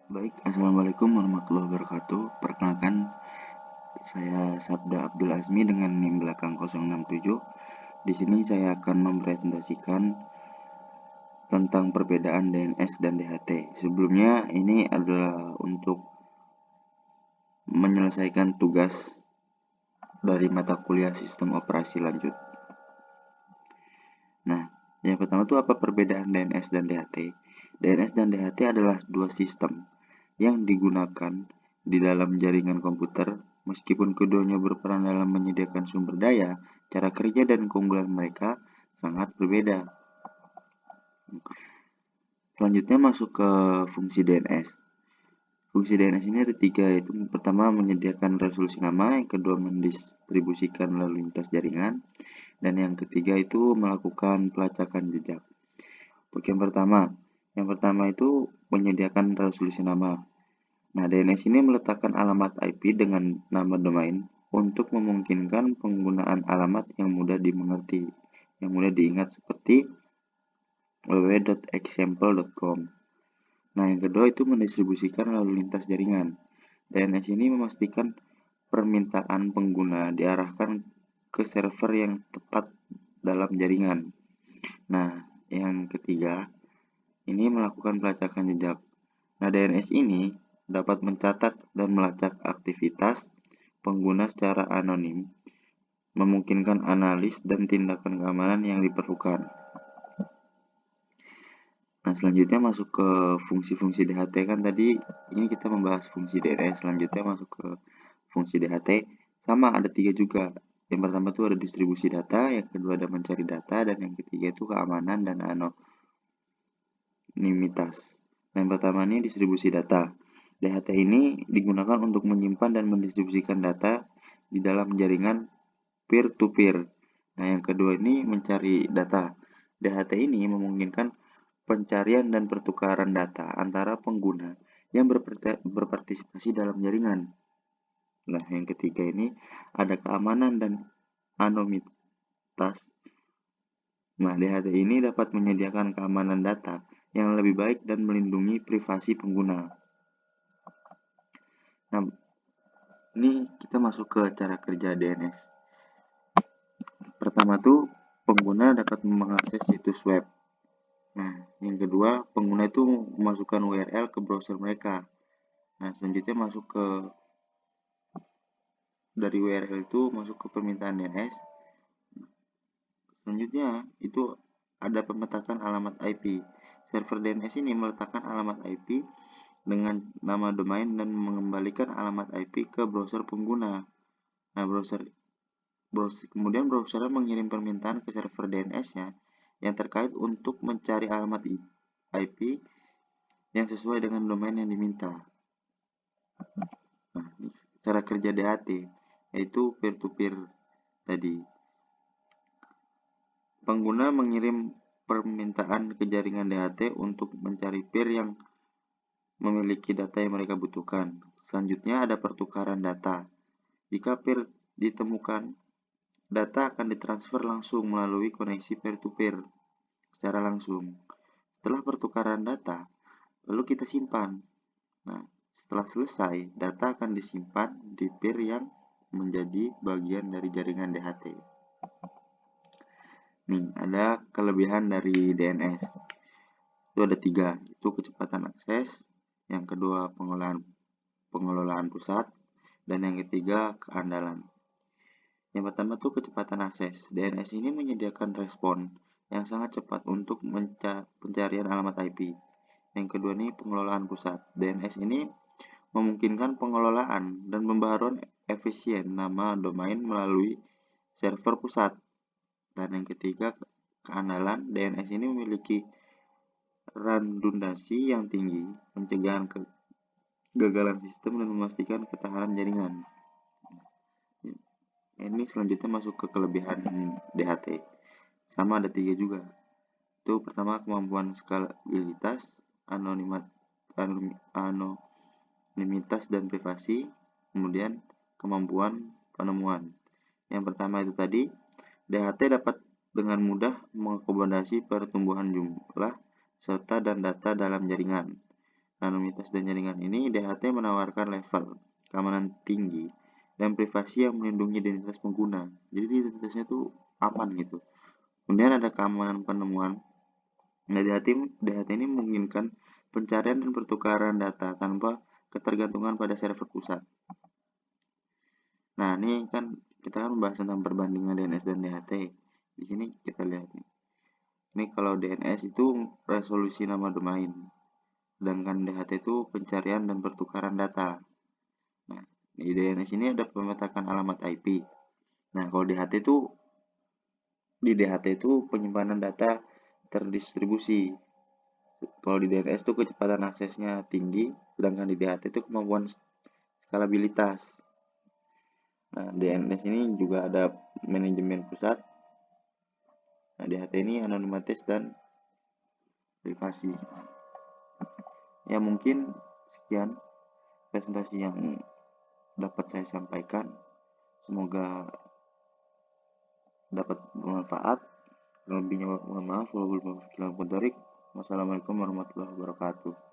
Baik, Assalamualaikum warahmatullahi wabarakatuh. Perkenalkan, saya Sabda Abdul Azmi dengan NIM belakang 067. Di sini saya akan mempresentasikan tentang perbedaan DNS dan DHT. Sebelumnya, ini adalah untuk menyelesaikan tugas dari mata kuliah Sistem Operasi Lanjut. Nah, yang pertama itu apa perbedaan DNS dan DHT? DNS dan DHT adalah dua sistem yang digunakan di dalam jaringan komputer. Meskipun keduanya berperan dalam menyediakan sumber daya, cara kerja dan keunggulan mereka sangat berbeda. Selanjutnya masuk ke fungsi DNS. Fungsi DNS ini ada tiga, yaitu pertama menyediakan resolusi nama, yang kedua mendistribusikan lalu lintas jaringan, dan yang ketiga itu melakukan pelacakan jejak. Untuk yang pertama itu menyediakan resolusi nama. Nah, DNS ini meletakkan alamat IP dengan nama domain untuk memungkinkan penggunaan alamat yang mudah dimengerti, yang mudah diingat seperti www.example.com. Nah, yang kedua itu mendistribusikan lalu lintas jaringan. DNS ini memastikan permintaan pengguna diarahkan ke server yang tepat dalam jaringan. Nah, yang ketiga ini melakukan pelacakan jejak. Nah, DNS ini dapat mencatat dan melacak aktivitas pengguna secara anonim, memungkinkan analis dan tindakan keamanan yang diperlukan. Nah, selanjutnya masuk ke fungsi-fungsi DHT. Kan tadi ini kita membahas fungsi DNS, selanjutnya masuk ke fungsi DHT. Sama, ada tiga juga. Yang pertama itu ada distribusi data, yang kedua ada mencari data, dan yang ketiga itu keamanan dan anonimitas. Nah, yang pertama ini distribusi data. DHT ini digunakan untuk menyimpan dan mendistribusikan data di dalam jaringan peer-to-peer. Nah, yang kedua ini mencari data. DHT ini memungkinkan pencarian dan pertukaran data antara pengguna yang berpartisipasi dalam jaringan. Nah, yang ketiga ini ada keamanan dan anonimitas. Nah, DHT ini dapat menyediakan keamanan data yang lebih baik dan melindungi privasi pengguna. Nah, ini kita masuk ke cara kerja DNS. Pertama tuh, pengguna dapat mengakses situs web. Nah, yang kedua, pengguna itu memasukkan URL ke browser mereka. Nah, selanjutnya masuk ke dari URL itu masuk ke permintaan DNS. Selanjutnya itu ada pemetakan alamat IP. Server DNS ini meletakkan alamat IP dengan nama domain dan mengembalikan alamat IP ke browser pengguna. Nah, kemudian browser mengirim permintaan ke server DNS-nya yang terkait untuk mencari alamat IP yang sesuai dengan domain yang diminta. Nah, cara kerja DHT yaitu peer-to-peer tadi. Pengguna mengirim permintaan ke jaringan DHT untuk mencari peer yang memiliki data yang mereka butuhkan. Selanjutnya ada pertukaran data. Jika peer ditemukan, data akan ditransfer langsung melalui koneksi peer-to-peer secara langsung. Setelah pertukaran data, lalu kita simpan. Nah, setelah selesai, data akan disimpan di peer yang menjadi bagian dari jaringan DHT. Nih, ada kelebihan dari DNS. Itu ada tiga, itu kecepatan akses, yang kedua pengelolaan pusat, dan yang ketiga keandalan. Yang pertama tuh kecepatan akses. DNS ini menyediakan respon yang sangat cepat untuk pencarian alamat IP. Yang kedua nih pengelolaan pusat. DNS ini memungkinkan pengelolaan dan pembaharuan efisien nama domain melalui server pusat. Dan yang ketiga keandalan. DNS ini memiliki redundansi yang tinggi, pencegahan kegagalan sistem dan memastikan ketahanan jaringan. Ini selanjutnya masuk ke kelebihan DHT. Sama ada tiga juga. Itu pertama kemampuan skalabilitas, anonimitas dan privasi, kemudian kemampuan penemuan. Yang pertama itu tadi, DHT dapat dengan mudah mengakomodasi pertumbuhan jumlah serta dan data dalam jaringan. anonimitas dan jaringan ini, DHT menawarkan level keamanan tinggi dan privasi yang melindungi identitas pengguna. Jadi identitasnya tuh aman gitu. Kemudian ada keamanan penemuan. Nah, DHT ini memungkinkan pencarian dan pertukaran data tanpa ketergantungan pada server pusat. Nah, ini kan kita kan membahas tentang perbandingan DNS dan DHT. Di sini kita lihat nih. Ini kalau DNS itu resolusi nama domain, sedangkan DHT itu pencarian dan pertukaran data. Nah, di DNS ini ada pemetakan alamat IP. Nah, kalau DHT itu penyimpanan data terdistribusi. Kalau di DNS itu kecepatan aksesnya tinggi, sedangkan di DHT itu kemampuan skalabilitas. Nah, DNS ini juga ada manajemen pusat. Nah, DHT ini anonimitas dan privasi. Ya, mungkin sekian presentasi yang dapat saya sampaikan. Semoga dapat bermanfaat. Lebihnya mohon maaf. Wassalamualaikum warahmatullahi wabarakatuh.